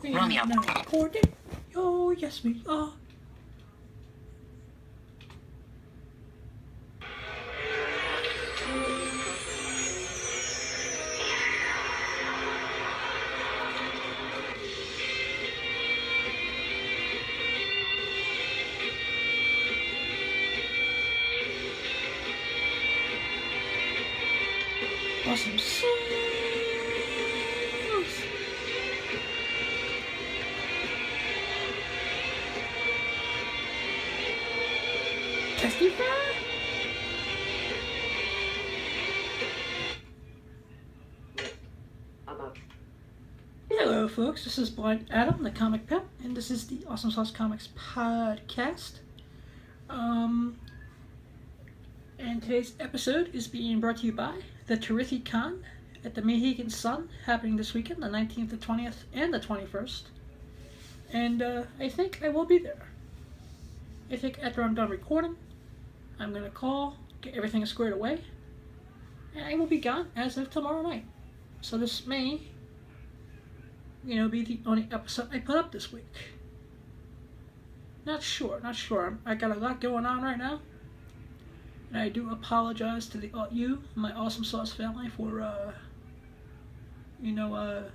We are now recording. Oh, yes, we are. Awesome sauce. Testify. Hello, folks. This is Blind Adam, the Comic Pimp, and this is the Awesome Sauce Comics podcast. And today's episode is being brought to you by the terifi con at the Mohegan Sun, happening this weekend, the 19th, the 20th, and the 21st. And I think I will be there. I think after I'm done recording, I'm going to call, get everything squared away, and I will be gone as of tomorrow night. So this may, be the only episode I put up this week. Not sure. I got a lot going on right now. And I do apologize to you, my Awesome Sauce family, for, the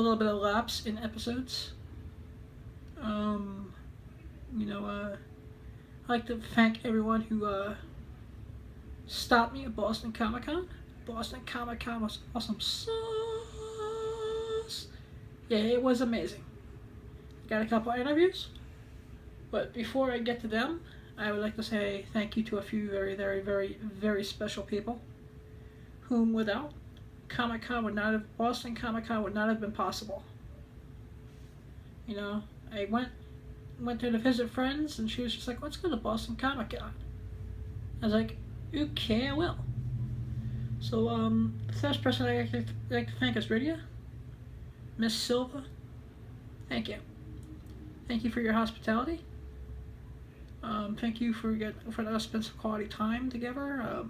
little bit of lapse in episodes. I'd like to thank everyone who stopped me at Boston Comiccon. Boston Comiccon was awesome sauce. Yeah, it was amazing. Got a couple interviews. But before I get to them, I would like to say thank you to a few very, very, very, very special people, whom without Boston Comic-Con would not have been possible. I went there to visit friends, and she was just like, let's go to Boston Comic-Con. I was like, okay, I will. So, the first person I'd like to thank is Rydia. Miss Silva, thank you. Thank you for your hospitality. Thank you for us spending some quality time together.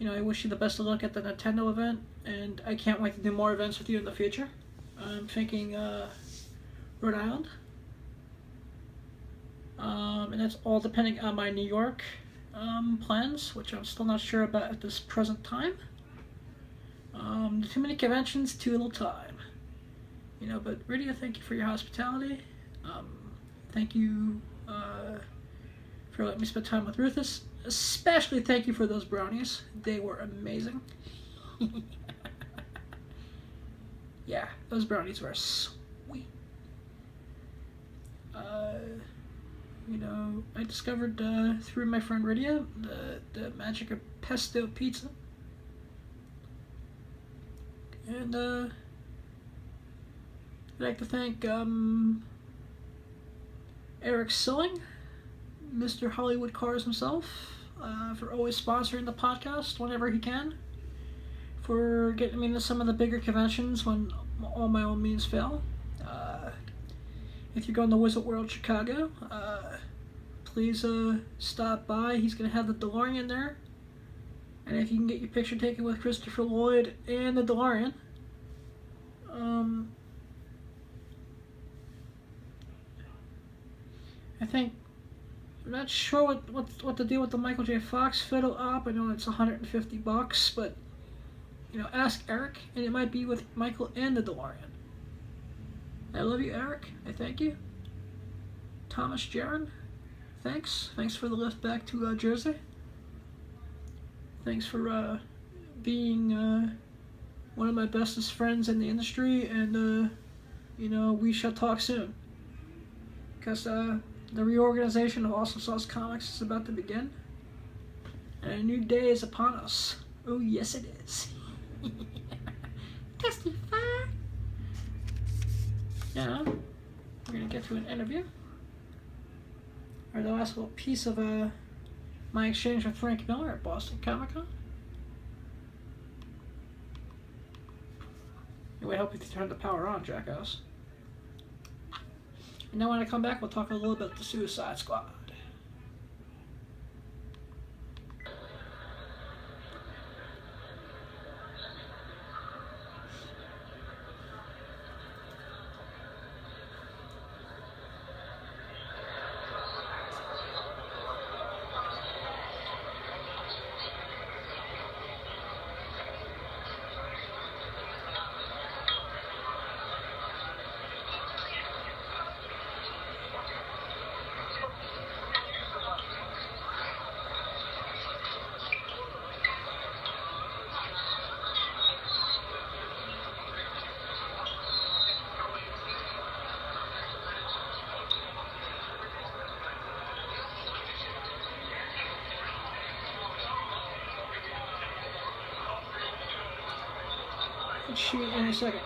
I wish you the best of luck at the Nintendo event, and I can't wait to do more events with you in the future. I'm thinking Rhode Island, and that's all depending on my New York plans, which I'm still not sure about at this present time. Too many conventions, too little time. But Rydia, thank you for your hospitality. Thank you for letting me spend time with Rufus. Especially thank you for those brownies. They were amazing. Yeah, those brownies were sweet. I discovered through my friend Rydia the magic of pesto pizza. And I'd like to thank Eric Silling, Mr. Hollywood Cars himself, for always sponsoring the podcast whenever he can, for getting me into some of the bigger conventions when all my own means fail. If you're going to Wizard World Chicago, please stop by. He's going to have the DeLorean there. And if you can get your picture taken with Christopher Lloyd and the DeLorean, I'm not sure what to do with the Michael J. Fox photo op. I know it's $150, but ask Eric, and it might be with Michael and the DeLorean. I love you, Eric. I thank you. Thomas Jaron, thanks for the lift back to Jersey. Thanks for being one of my bestest friends in the industry, and we shall talk soon, because the reorganization of Awesome Sauce Comics is about to begin, and a new day is upon us. Oh, yes, it is. Testify. Now, we're going to get to an interview, or the last little piece of my exchange with Frank Miller at Boston Comic-Con. It would help if you turn the power on, jackass. And then when I come back, we'll talk a little bit about the Suicide Squad. Let's shoot in a second.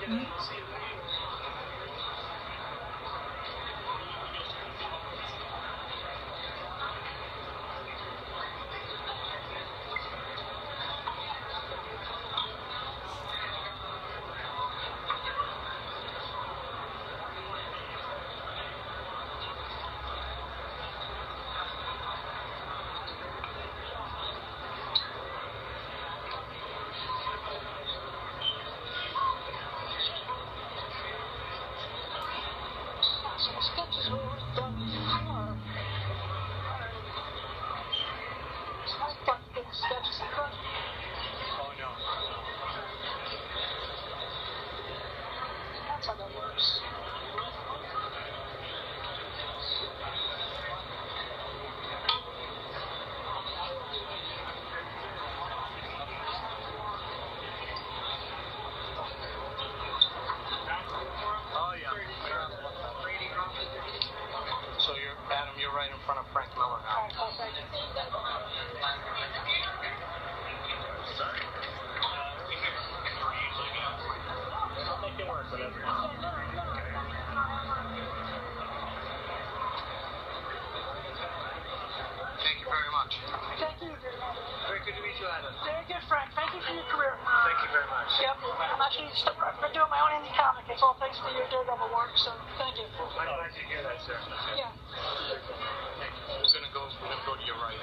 Right?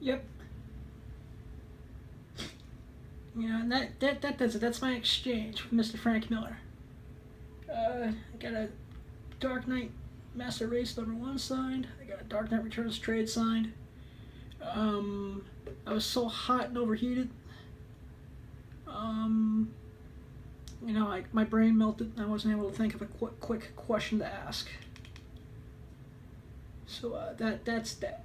Yep. You know, and that does it. That's my exchange with Mr. Frank Miller. I got a Dark Knight Master Race #1 signed. I got a Dark Knight Returns trade signed. I was so hot and overheated. You know, my brain melted and I wasn't able to think of a quick question to ask. So that's that.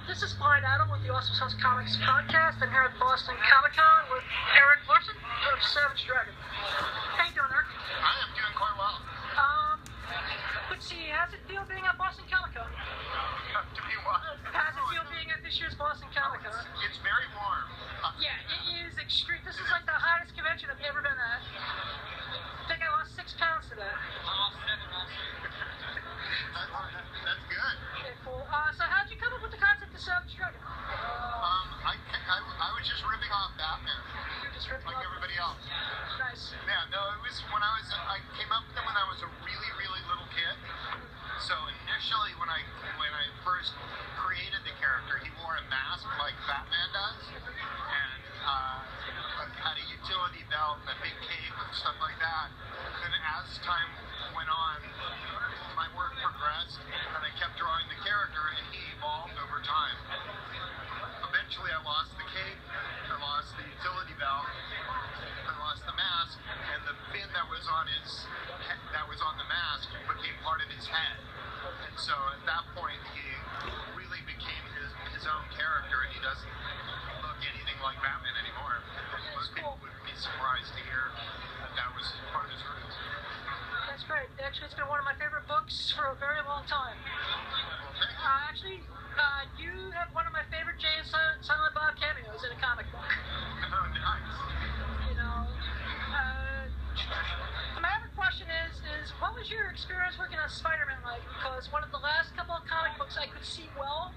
This is Blind Adam with the Awesome Sauce Comics podcast. I'm here at Boston Comiccon with Eric Larson of Savage Dragon. How you doing, Eric? I am doing quite well. Let's see, how's it feel being at Boston Comiccon? To be what? How's it feel being at this year's Boston Comiccon? It's very warm. Yeah, it is extreme. This is like the hottest convention I've ever been at. I think I lost 6 pounds today. That's good. Okay, cool. So how'd you come up with the concept of Savage Dragon? I was just ripping off Batman. You're just ripping like off everybody else. Nice. Yeah, no, it was when I came up with it when I was a really, really little kid. So initially when I first created the character, he wore a mask like Batman does. And had a utility belt and a big cape and stuff like that. And as time went on, my work progressed and I kept drawing the character and he evolved over time. Eventually I lost the cape, I lost the utility belt, I lost the mask, and the fin that was on the mask became part of his head. And so at that point he really became his own character and he doesn't look anything like Batman anymore. Most people would be surprised to hear that was part of his roots. That's great. Actually, it's been one of my favorite books for a very long time. Actually, you have one of my favorite Jay and Silent Bob cameos in a comic book. Oh, nice. You know, my other question is what was your experience working on Spider-Man like? Because one of the last couple of comic books I could see well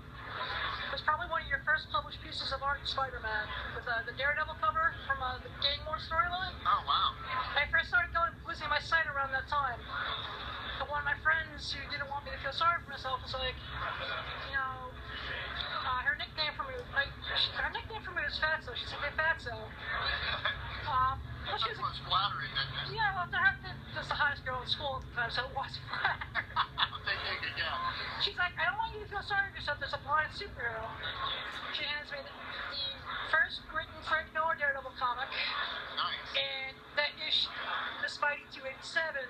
was probably one of your first published pieces of art in Spider-Man with the Daredevil cover from the Gangmore storyline. Oh, wow. I first started losing my sight around that time. And one of my friends who didn't want me to feel sorry for myself was like, you know, her nickname for me was Fatso. She said, "Hey, Fatso." That was flattering, didn't it? Yeah, well, that's the hottest girl in school at the time, so it was flattering. She's like, "I don't want you to feel sorry for yourself. There's a blind superhero." She hands me the first written Frank Miller Daredevil comic. Nice. And that issue, the Spidey 287,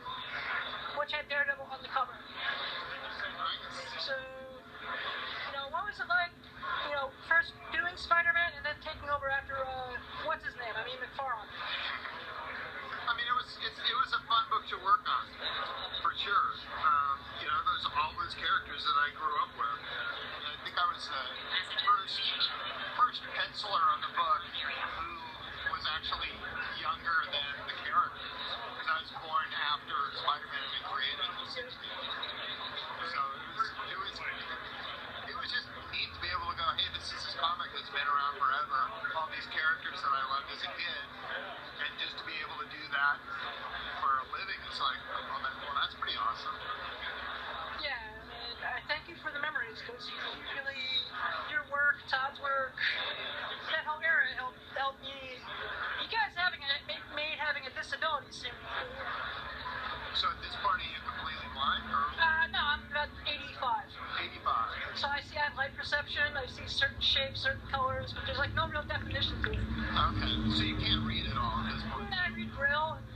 which had Daredevil on the cover. So, you know, what was it like, you know, first doing Spider these characters that I loved as a kid, and just to be able to do that for a living, it's like, well, that's pretty awesome. Yeah, I mean, I thank you for the memories, because really, your work, Todd's work, that whole era helped me. You guys made having a disability seem cool. So at this point, are you completely blind, or? No, I'm about 85. 85. So I have light perception, I see certain shapes, certain colors, but there's like no real definition to it. Okay, so you can't read at all at this point? I read Braille, and,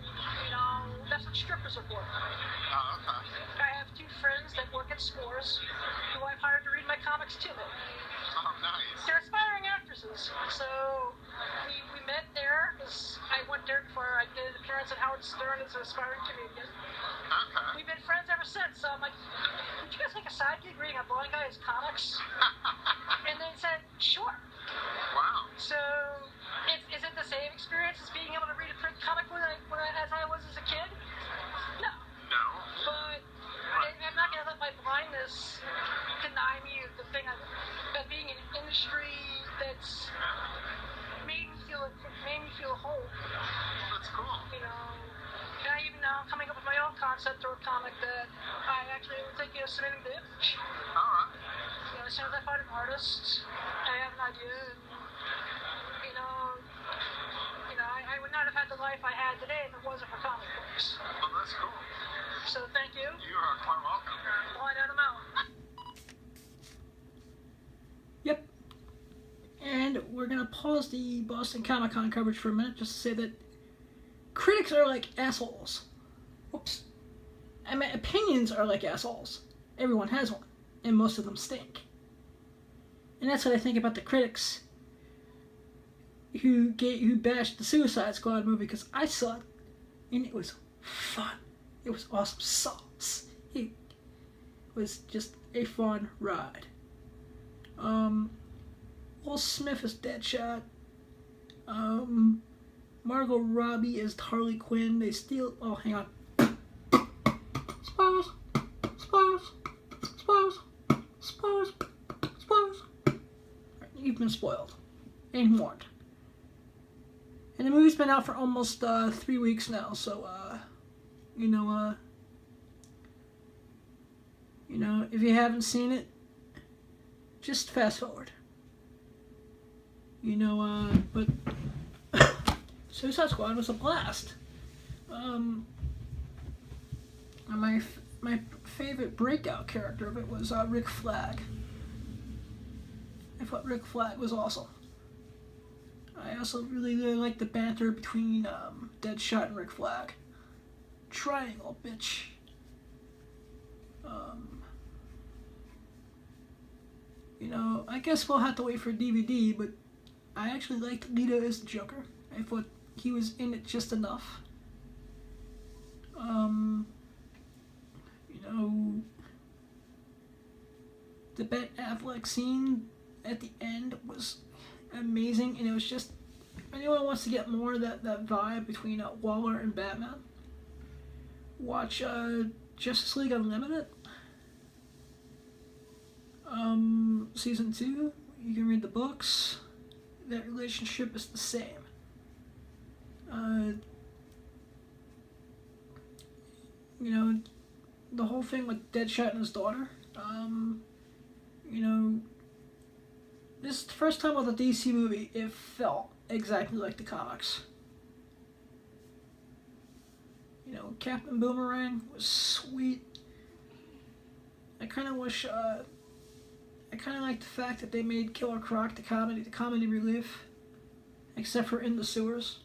that's what strippers are for. Oh, okay. I have 2 friends that work at S'mores, who I've hired to read my comics to them. Oh, nice. They're aspiring actresses, so we met there, because I went there before I did an appearance at Howard Stern as an aspiring comedian. Okay. We've been friends ever since, so I'm like, would you guys like a side gig reading a blind guy's comics? And they said, sure. Wow. So, is it the same experience as being able to read a print comic as I was as a kid? No. No. But I'm not going to let my blindness deny me of the thing of being in an industry that's made me feel whole. That's cool. And I even now I'm coming up with my own concept or a comic that I actually was thinking of submitting to Image. All right. As soon as I find an artist, I have an idea, and I would not have had the life I had today if it wasn't for comic books. Well, that's cool. So thank you. You are quite welcome. Blind out of mouth. Yep. And we're gonna pause the Boston Comic-Con coverage for a minute just to say that critics are like assholes. Whoops. I mean, opinions are like assholes. Everyone has one, and most of them stink. And that's what I think about the critics who bashed the Suicide Squad movie, because I saw it, and it was fun. It was awesome sauce. It was just a fun ride. Will Smith is Deadshot. Margot Robbie is Harley Quinn. They steal. Oh, hang on. Spoilers. Spoilers. Spoilers. Spoilers. Spoilers. You've been spoiled and warned. And the movie's been out for almost 3 weeks now, so if you haven't seen it, just fast forward. But Suicide Squad was a blast. My favorite breakout character of it was Rick Flag. I thought Rick Flag was awesome. I also really liked the banter between Deadshot and Rick Flag. Triangle, bitch. I guess we'll have to wait for DVD, but I actually liked Lita as the Joker. I thought he was in it just enough. The Ben Affleck scene at the end was amazing, and it was just, if anyone wants to get more of that vibe between Waller and Batman, watch Justice League Unlimited. Season 2, you can read the books. That relationship is the same. The whole thing with Deadshot and his daughter, this is the first time with a DC movie it felt exactly like the comics. Captain Boomerang was sweet. I kind of wish, I kind of like the fact that they made Killer Croc the comedy relief, except for In the Sewers.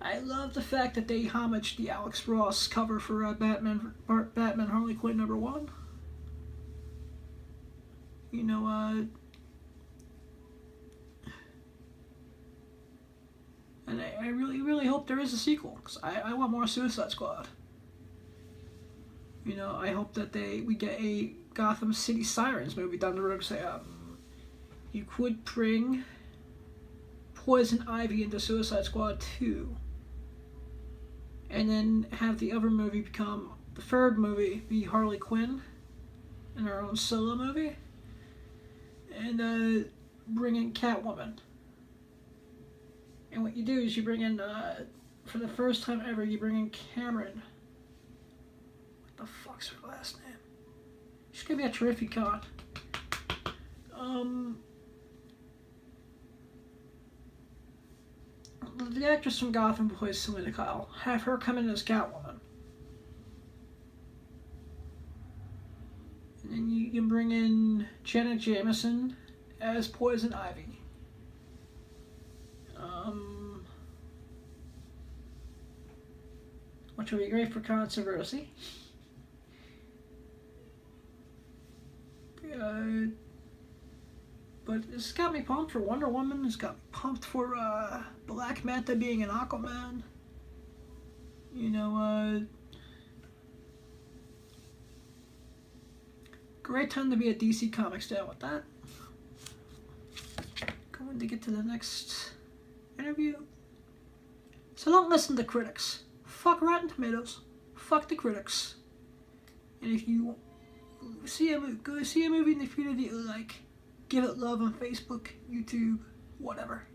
I love the fact that they homaged the Alex Ross cover for Batman Harley Quinn #1. And I really, really hope there is a sequel, because I want more Suicide Squad. I hope that we get a Gotham City Sirens movie down the road. Say, you could bring Poison Ivy into Suicide Squad 2, and then have the other movie become, the third movie be Harley Quinn in her own solo movie. And bring in Catwoman. And what you do is you bring in, for the first time ever, you bring in Cameron. What the fuck's her last name? She's gonna be a terrific con. The actress from Gotham who plays Selena Kyle. Have her come in as Catwoman. And then you can bring in Janet Jameson as Poison Ivy. Which will be great for controversy. But it's got me pumped for Wonder Woman. It's got me pumped for Black Manta being an Aquaman. You know, great time to be a DC Comics fan with that. Going to get to the next interview. So don't listen to critics. Fuck Rotten Tomatoes. Fuck the critics. And if you go see a movie in the theater that you like, give it love on Facebook, YouTube, whatever.